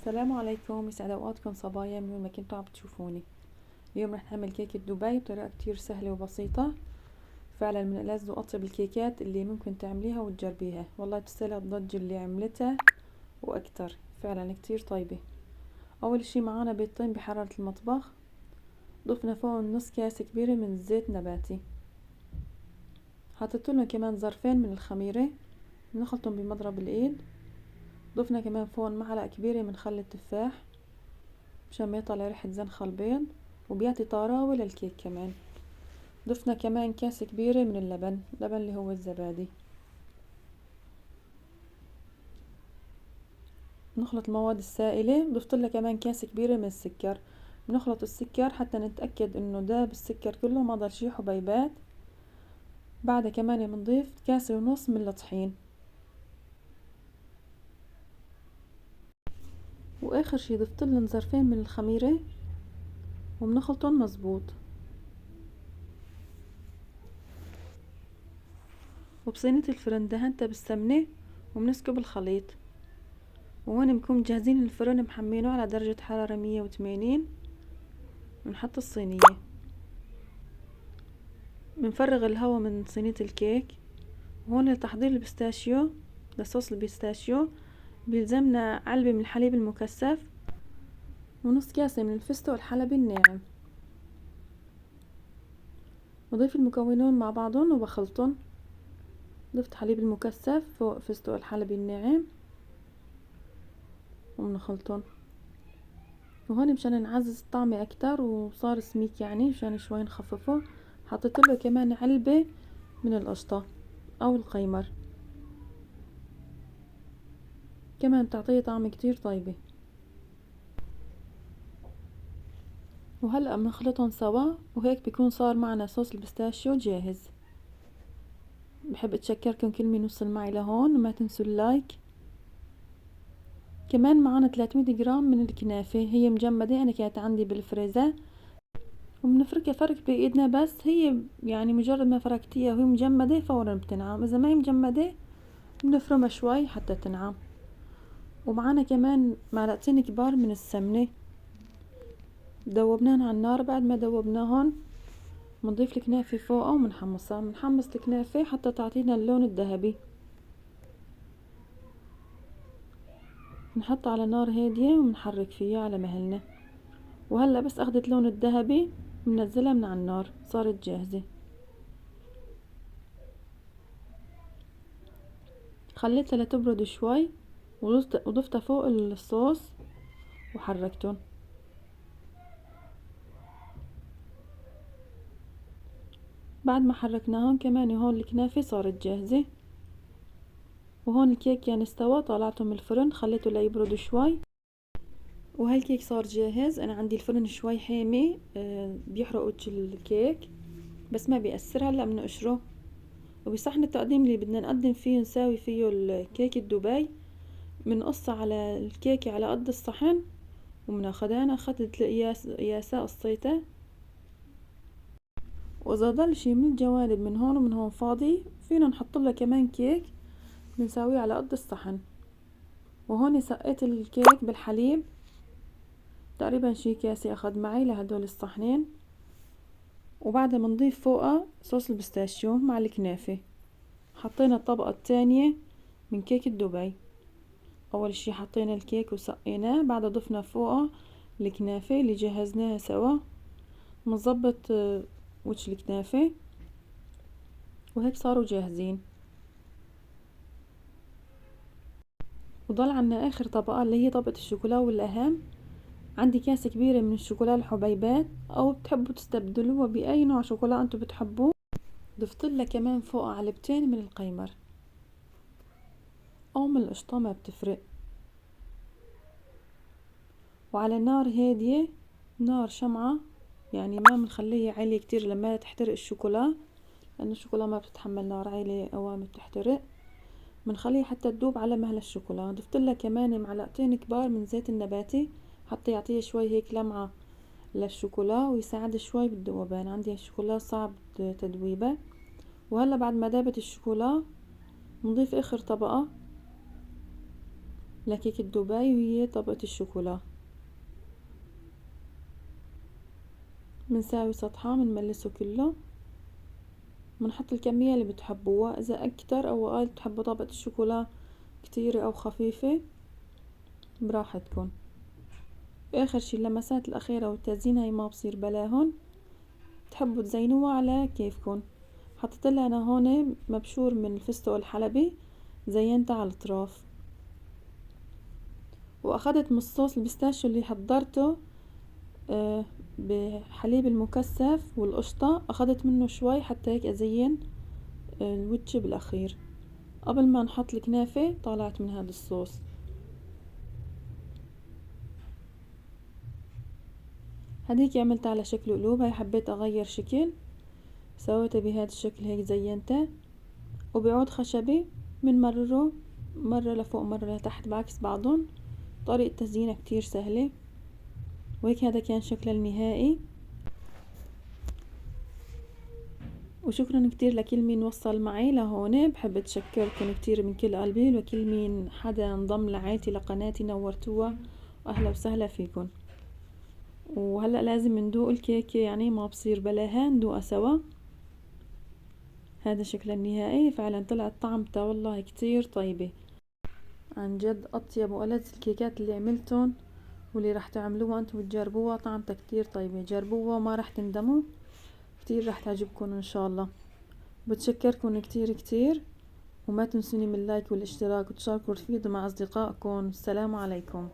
السلام عليكم، يسعد اوقاتكم صبايا من وين ما كنتوا عم بتشوفوني. اليوم رح نعمل كيكة دبي بطريقة كتير سهلة وبسيطة. فعلا من ألذ وأطيب الكيكات اللي ممكن تعمليها وتجربيها، والله تستاهل الضجة اللي عملتها وأكتر. فعلا كتير طيبة. أول اشي معانا بيضتين بحرارة المطبخ، ضفنا فوقهم نص كاسة كبيرة من زيت نباتي، حطيتلهم كمان ظرفين من الخميرة بنخلطهم بمضرب الإيد. ضفنا كمان فوقهم معلقة كبيرة من خل التفاح مشان ما يطلع ريحة زنخة البيض وبيعطي طراوة للكيك. كمان ضفنا كمان كاسة كبيرة من اللبن اللي هو الزبادي. نخلط المواد السائلة. ضفتلها كمان كاسة كبيرة من السكر. بنخلط السكر حتى نتأكد انه داب السكر كله ما ضل شي حبيبات. بعدها كمان بنضيف كاسة ونص من الطحين، واخر شي ضفتلن ظرفين من الخميرة وبنخلطن مزبوط. وبصينية الفرن دهنتها بالسمنة وبنسكب الخليط. وهون بنكون مجهزين الفرن محمينه على درجة حرارة 180. بنحط الصينية، بنفرغ الهواء من صينية الكيك. وهون لتحضير البيستاشيو، لصوص البيستاشيو بيلزمنا علبة من الحليب المكثف ونص كاسة من الفستق الحلبي الناعم. بضيف المكونون مع بعضهم وبخلطهم. ضفت حليب المكثف فوق فستق الحلبي الناعم وبنخلطهم. وهون مشان نعزز الطعم اكتر وصار سميك، يعني مشان شوي نخففه حطيت له كمان علبة من القشطة او القيمر، كمان تعطيه طعم كتير طيبة. وهلأ بنخلطهم سوا وهيك بيكون صار معنا صوص البيستاشيو جاهز. بحب اتشكركم كل مين وصل معي لهون، وما تنسوا اللايك. كمان معانا 300 جرام من الكنافة، هي مجمدة، انا كانت عندي بالفريزر. وبنفركها فرك بايدنا، بس هي يعني مجرد ما فركتيها وهي مجمدة فورا بتنعم. اذا ما هي مجمدة بنفرمها شوي حتى تنعم. ومعانا كمان معلقتين كبار من السمنة دوبناهن على النار. بعد ما دوبناهن بنضيف الكنافة فوقها وبنحمصها. بنحمص الكنافة حتى تعطينا اللون الذهبي. بنحطها على نار هادية وبنحرك فيها على مهلنا. وهلا بس اخدت لون الذهبي بننزلها من على النار، صارت جاهزة. خليتها لتبرد شوي وضفتها فوق الصوص وحركتهم. بعد ما حركناهم كمان هون الكنافة صارت جاهزة. وهون الكيك يعني استوى، طلعته من الفرن خليته ليبرد شوي. وهاي الكيك صار جاهز. انا عندي الفرن شوي حامي بيحرق وجه الكيك بس ما بيأثر. هلا بنقشره. وبصحن التقديم اللي بدنا نقدم فيه نساوي فيه الكيك الدبي، بنقصها على الكيكة على قد الصحن وبناخدها. انا اخدت القياسة قصيتها. واذا ضل شي من الجوانب من هون ومن هون فاضي فينا نحط لها كمان كيك بنساويه على قد الصحن. وهون سقيت الكيك بالحليب، تقريبا شي كاسة اخد معي لهدول الصحنين. وبعدها بنضيف فوقها صوص البستاشيو مع الكنافة. حطينا الطبقة الثانية من كيك دبي. اول شي حطينا الكيك وسقيناه، بعدها ضفنا فوقه الكنافة اللي جهزناها سوا. بنظبط وجه الكنافة وهيك صاروا جاهزين. وضل عنا اخر طبقة اللي هي طبقة الشوكولا، والاهم عندي كاسة كبيرة من الشوكولا الحبيبات، او بتحبوا تستبدلوها باي نوع شوكولا انتو بتحبوه. ضفتلها كمان فوق علبتين من القيمر او من القشطة، ما بتفرق. وعلى نار هادية، نار شمعة، يعني ما بنخليها عالية كتير لما تحترق الشوكولا، لأن الشوكولا ما بتتحمل نار عالية أوام بتحترق. بنخليها حتى تدوب على مهل الشوكولا. ضفتلها كمان معلقتين كبار من زيت النباتي حتى يعطيها شوي هيك لمعة للشوكولا ويساعد شوي بالذوبان. عندي الشوكولا صعب تدويبه. وهلا بعد ما دابت الشوكولا بنضيف اخر طبقة لكيكة دبي، وهي طبقة الشوكولا. بنساوي سطحة، بنملسه كله، بنحط الكمية اللي بتحبوها، اذا اكتر او اقل بتحبوا طبقة الشوكولا كتيرة او خفيفة براحتكم. اخر شي اللمسات الاخيرة والتزيين هاي ما بصير بلاهن، تحبوا تزينوها على كيفكن. حطيتلها انا هون مبشور من الفستق الحلبي، زينتها على الاطراف. واخدت من الصوص البيستاشيو اللي حضرته بحليب المكثف والقشطة، اخدت منه شوي حتى هيك ازين الوجه بالاخير. قبل ما نحط الكنافة طلعت من هذا الصوص. هديك عملت على شكل قلوب، هاي حبيت اغير شكل، سويتها بهذا الشكل هيك زينتها. وبعود خشبي بنمرره مرة لفوق مرة لتحت بعكس بعضهم. طريقة تزيينها كتير سهلة. وهيك هذا كان شكلها النهائي. وشكرا كتير لكل مين وصل معي لهون. بحب اتشكركم كتير من كل قلبي، وكل مين حدا انضم لعائلتي لقناتي نورتوها، واهلا وسهلا فيكم. وهلأ لازم ندوق الكيكة، يعني ما بصير بلاها، ندوقها سوا. هذا شكلها النهائي، فعلا طلعت طعمتها والله كتير طيبة، عن جد اطيب والذ الكيكات اللي عملتن واللي راح تعملوها انتم وتجربوها. طعمتها كتير طيبة، جربوها ما راح تندموا، كتير راح تعجبكم ان شاء الله. بتشكركم كتير كتير، وما تنسوني من اللايك والاشتراك وتشاركوا الفيديو مع اصدقائكم. السلام عليكم.